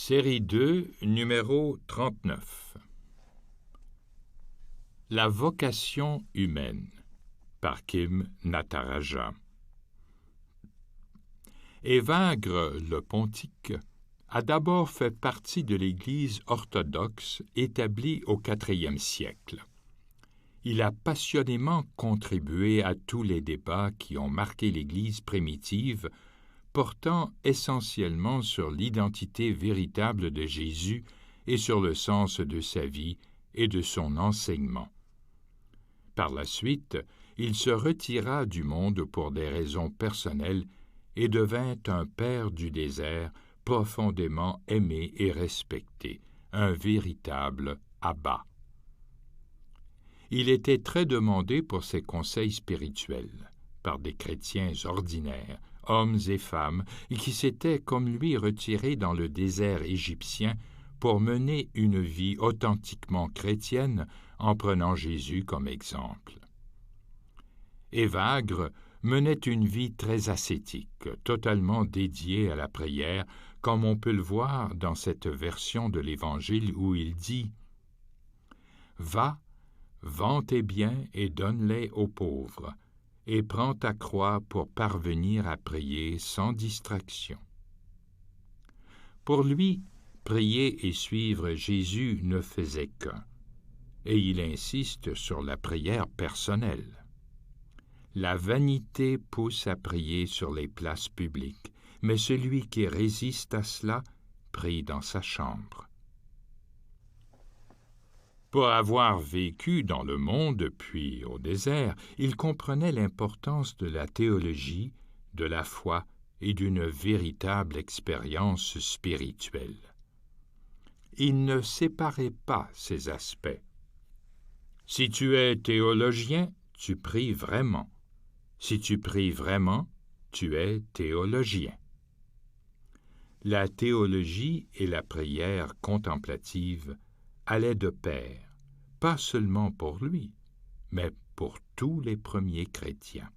Série 2, numéro 39. La vocation humaine, par Kim Nataraja. Évagre le Pontique a d'abord fait partie de l'Église orthodoxe établie au IVe siècle. Il a passionnément contribué à tous les débats qui ont marqué l'Église primitive, portant essentiellement sur l'identité véritable de Jésus et sur le sens de sa vie et de son enseignement. Par la suite, il se retira du monde pour des raisons personnelles et devint un père du désert profondément aimé et respecté, un véritable Abba. Il était très demandé pour ses conseils spirituels par des chrétiens ordinaires, hommes et femmes, qui s'étaient comme lui retirés dans le désert égyptien pour mener une vie authentiquement chrétienne en prenant Jésus comme exemple. Évagre menait une vie très ascétique, totalement dédiée à la prière, comme on peut le voir dans cette version de l'Évangile où il dit « Va, vends tes biens et donne-les aux pauvres, et prends ta croix pour parvenir à prier sans distraction. » Pour lui, prier et suivre Jésus ne faisait qu'un, et il insiste sur la prière personnelle. La vanité pousse à prier sur les places publiques, mais celui qui résiste à cela prie dans sa chambre. Pour avoir vécu dans le monde puis au désert, il comprenait l'importance de la théologie, de la foi et d'une véritable expérience spirituelle. Il ne séparait pas ces aspects. Si tu es théologien, tu pries vraiment. Si tu pries vraiment, tu es théologien. La théologie et la prière contemplative allaient de pair, pas seulement pour lui, mais pour tous les premiers chrétiens.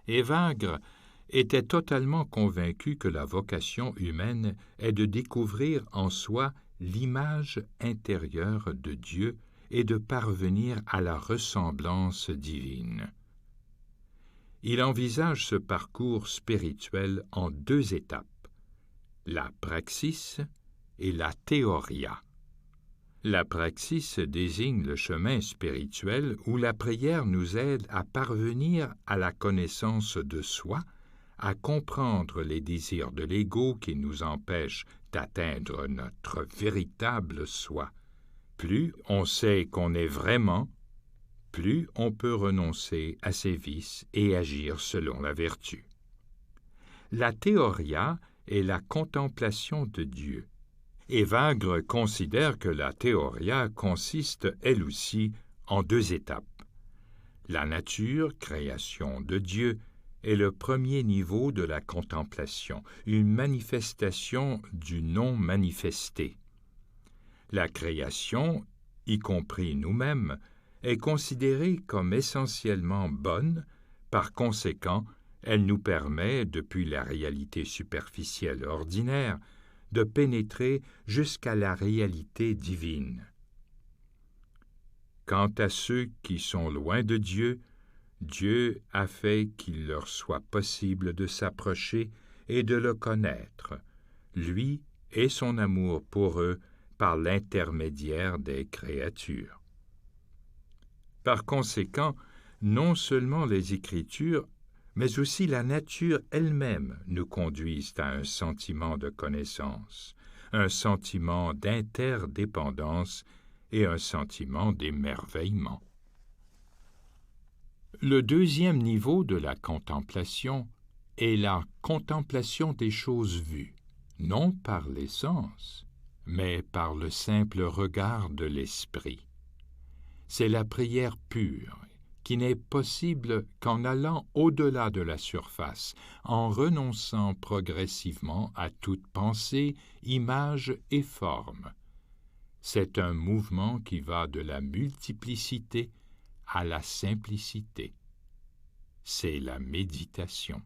Évagre était totalement convaincu que la vocation humaine est de découvrir en soi l'image intérieure de Dieu et de parvenir à la ressemblance divine. Il envisage ce parcours spirituel en deux étapes, la praxis et la théoria. La praxis désigne le chemin spirituel où la prière nous aide à parvenir à la connaissance de soi, à comprendre les désirs de l'ego qui nous empêchent d'atteindre notre véritable soi. Plus on sait qu'on est vraiment, plus on peut renoncer à ses vices et agir selon la vertu. La théoria est la contemplation de Dieu. Évagre considère que la théoria consiste, elle aussi, en deux étapes. La nature, création de Dieu, est le premier niveau de la contemplation, une manifestation du non manifesté. La création, y compris nous-mêmes, est considérée comme essentiellement bonne, par conséquent, elle nous permet, depuis la réalité superficielle ordinaire, de pénétrer jusqu'à la réalité divine. Quant à ceux qui sont loin de Dieu, Dieu a fait qu'il leur soit possible de s'approcher et de le connaître, lui et son amour pour eux par l'intermédiaire des créatures. Par conséquent, non seulement les Écritures, mais aussi la nature elle-même nous conduisent à un sentiment de connaissance, un sentiment d'interdépendance et un sentiment d'émerveillement. Le deuxième niveau de la contemplation est la contemplation des choses vues, non par les sens, mais par le simple regard de l'esprit. C'est la prière pure, qui n'est possible qu'en allant au-delà de la surface, en renonçant progressivement à toute pensée, image et forme. C'est un mouvement qui va de la multiplicité à la simplicité. C'est la méditation.